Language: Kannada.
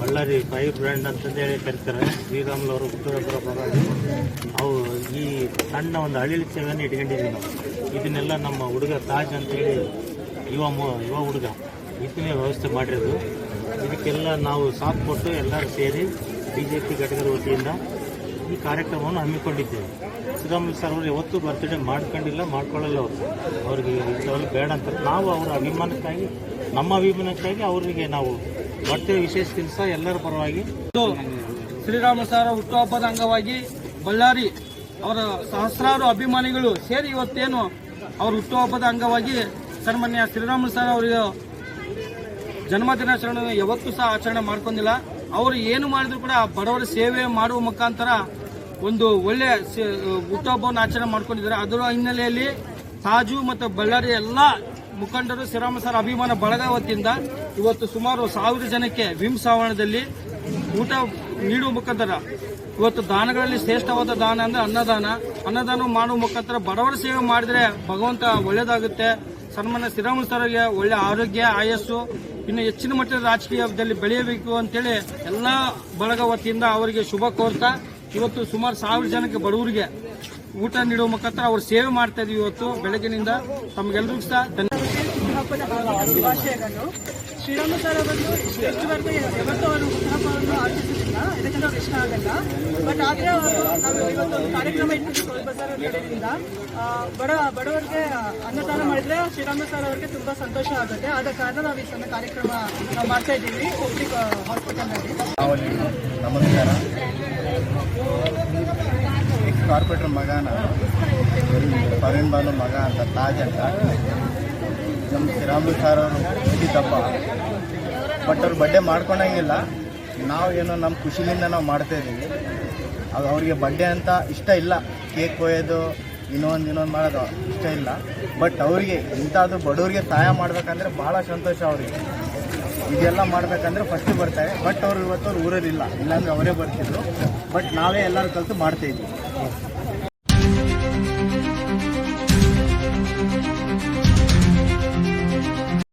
ಬಳ್ಳಾರಿ ಫೈರ್ ಬ್ರ್ಯಾಂಡ್ ಅಂತಂದೇಳಿ ಕರೀತಾರೆ. ಶ್ರೀರಾಮುಲು ಅವರು ಹುಟ್ಟುಹಬ್ಬರ ಪರವಾಗಿ ಅವು ಈ ಸಣ್ಣ ಒಂದು ಹಳ್ಳಿ ಸೇವೆಯನ್ನು ಇಟ್ಕೊಂಡಿದ್ದೀವಿ ನಾವು. ಇದನ್ನೆಲ್ಲ ನಮ್ಮ ಹುಡುಗ ತಾಜ್ ಅಂತೇಳಿ ಯುವ ಹುಡುಗ ಇದನ್ನೇ ವ್ಯವಸ್ಥೆ ಮಾಡಿರೋದು. ಇದಕ್ಕೆಲ್ಲ ನಾವು ಸಾಥ್ ಕೊಟ್ಟು ಎಲ್ಲರೂ ಸೇರಿ BJP ಘಟಕದ ವತಿಯಿಂದ ಈ ಕಾರ್ಯಕ್ರಮವನ್ನು ಹಮ್ಮಿಕೊಂಡಿದ್ದೇವೆ. ಶ್ರೀರಾಮುಲು ಸರ್ ಅವರು ಯಾವತ್ತೂ ಬರ್ತ್ಡೇ ಮಾಡ್ಕೊಂಡಿಲ್ಲ, ಮಾಡ್ಕೊಳ್ಳಲ್ಲ. ಅವ್ರಿಗೆ ಇಂಥವೆಲ್ಲ ಬೇಡ ಅಂತ ನಾವು ಅವರ ಅಭಿಮಾನಕ್ಕಾಗಿ, ನಮ್ಮ ಅಭಿಮಾನಕ್ಕಾಗಿ ಅವರಿಗೆ ನಾವು ಬರ್ತ್ಡೇ ವಿಶೇಷ ದಿವಸ ಎಲ್ಲರ ಪರವಾಗಿ ಶ್ರೀರಾಮುಲು ಸರ್ ಹುಟ್ಟುಹಬ್ಬದ ಅಂಗವಾಗಿ ಬಳ್ಳಾರಿ ಅವರ ಸಹಸ್ರಾರು ಅಭಿಮಾನಿಗಳು ಸೇರಿ ಇವತ್ತೇನು ಅವರ ಹುಟ್ಟುಹಬ್ಬದ ಅಂಗವಾಗಿ ಸನ್ಮಾನ್ಯ ಶ್ರೀರಾಮುಲು ಸರ್ ಅವರಿಗೆ ಜನ್ಮದಿನಾಚರಣೆ ಯಾವತ್ತೂ ಸಹ ಆಚರಣೆ ಮಾಡ್ಕೊಂಡಿಲ್ಲ. ಅವರು ಏನು ಮಾಡಿದ್ರು ಕೂಡ ಬಡವರ ಸೇವೆ ಮಾಡುವ ಮುಖಾಂತರ ಒಂದು ಒಳ್ಳೆಯ ಹುಟ್ಟುಹಬ್ಬವನ್ನು ಆಚರಣೆ ಮಾಡ್ಕೊಂಡಿದ್ದಾರೆ. ಅದರ ಹಿನ್ನೆಲೆಯಲ್ಲಿ ತಾಜು ಮತ್ತು ಬಳ್ಳಾರಿ ಎಲ್ಲ ಮುಖಂಡರು ಶ್ರೀರಾಮುಲು ಸರ್ ಅಭಿಮಾನ ಬಳಗ ವತಿಯಿಂದ ಇವತ್ತು ಸುಮಾರು 1000 ಜನಕ್ಕೆ ವಿಮ್ಸ್ ಆವರಣದಲ್ಲಿ ಊಟ ನೀಡುವ ಮುಖಾಂತರ ಇವತ್ತು ದಾನಗಳಲ್ಲಿ ಶ್ರೇಷ್ಠವಾದ ದಾನ ಅಂದ್ರೆ ಅನ್ನದಾನ ಮಾಡುವ ಮುಖಾಂತರ ಬಡವರ ಸೇವೆ ಮಾಡಿದ್ರೆ ಭಗವಂತ ಒಳ್ಳೇದಾಗುತ್ತೆ. ಸನ್ಮಾನ್ಯ ಶ್ರೀರಾಮುಲು ಸರ್ಗೆ ಒಳ್ಳೆ ಆರೋಗ್ಯ, ಆಯಸ್ಸು, ಇನ್ನು ಹೆಚ್ಚಿನ ಮಟ್ಟದ ರಾಜಕೀಯದಲ್ಲಿ ಬೆಳೆಯಬೇಕು ಅಂತೇಳಿ ಎಲ್ಲ ಬಳಗ ವತಿಯಿಂದ ಅವರಿಗೆ ಶುಭ ಕೋರ್ತಾ ಇವತ್ತು ಸುಮಾರು 1000 ಜನಕ್ಕೆ ಬಡವರಿಗೆ ಊಟ ನೀಡುವ ಮುಖಾಂತರ ಅವರು ಸೇವೆ ಮಾಡ್ತಾ ಇದೀವಿ. ಇವತ್ತು ಬೆಳಗ್ಗಿನಿಂದ ತಮಗೆಲ್ಲರಿಗೂ ಸಹ ಹಬ್ಬದ ಶುಭಾಶಯಗಳು. ಶ್ರೀರಾಮುಲು ಸರ್ ಅವರನ್ನು ಇಷ್ಟವರೆಗೂ ಯಾವತ್ತೂ ಅವರು ಹುಟ್ಟುಹಬ್ಬವನ್ನು ಆಚರಿಸುತ್ತಿಲ್ಲ, ಇದಕ್ಕೆಲ್ಲ ಇಷ್ಟ ಆಗಲ್ಲ. ಬಟ್ ಆದರೆ ನಾವು ಇವತ್ತೊಂದು ಕಾರ್ಯಕ್ರಮ ಇಟ್ಟಿದ್ದು ಟೋಲ್ ಬಜಾರ್ ನಡೆಯೋದ್ರಿಂದ ಬಡವರಿಗೆ ಅನ್ನದಾನ ಮಾಡಿದ್ರೆ ಶ್ರೀರಾಮುಲು ಸರ್ ಅವರಿಗೆ ತುಂಬಾ ಸಂತೋಷ ಆಗುತ್ತೆ. ಆದ ಕಾರಣ ನಾವು ಈ ಸಣ್ಣ ಕಾರ್ಯಕ್ರಮ ನಾವು ಮಾಡ್ತಾ ಇದ್ದೀವಿ ಪಬ್ಲಿಕ್ ಹಾಸ್ಪಿಟಲ್ನಲ್ಲಿ. ನಮಸ್ಕಾರ. ಎಕ್ಸ್ ಕಾರ್ಪೊರೇಟರ್ ಮಗನ ಪವನ್ ಬಾಲು ಮಗ ಅಂತ ತಾಜ್ ಅಂತ ನಮ್ಮ ಶ್ರೀರಾಮುಲು ಸರ್ ಅವರು ಹುಟ್ಟಿದಬ್ಬ. ಬಟ್ ಅವ್ರು ಬರ್ಡೇ ಮಾಡ್ಕೊಳಂಗಿಲ್ಲ. ನಾವು ಏನೋ ನಮ್ಮ ಖುಷಿಲಿಂದ ನಾವು ಮಾಡ್ತಾ ಇದ್ದೀವಿ. ಅದು ಅವ್ರಿಗೆ ಬರ್ಡೇ ಅಂತ ಇಷ್ಟ ಇಲ್ಲ. ಕೇಕ್ ಕೊಯ್ಯೋದು ಇನ್ನೊಂದು ಮಾಡೋದು ಇಷ್ಟ ಇಲ್ಲ. ಬಟ್ ಅವರಿಗೆ ಇಂಥದ್ದು ಬಡವರಿಗೆ ಸಹಾಯ ಮಾಡ್ಬೇಕಂದ್ರೆ ಭಾಳ ಸಂತೋಷ. ಅವರಿಗೆ ಇದೆಲ್ಲ ಮಾಡ್ಬೇಕಂದ್ರೆ ಫಸ್ಟ್ ಬರ್ತಾರೆ. ಬಟ್ ಅವರು ಇವತ್ತು ಊರಲ್ಲಿಲ್ಲ, ಇಲ್ಲಾಂದ್ರೆ ಅವರೇ ಬರ್ತಿದ್ರು. ಬಟ್ ನಾವೇ ಎಲ್ಲರೂ ಕಲಿತು ಮಾಡ್ತಾಯಿದ್ವಿ.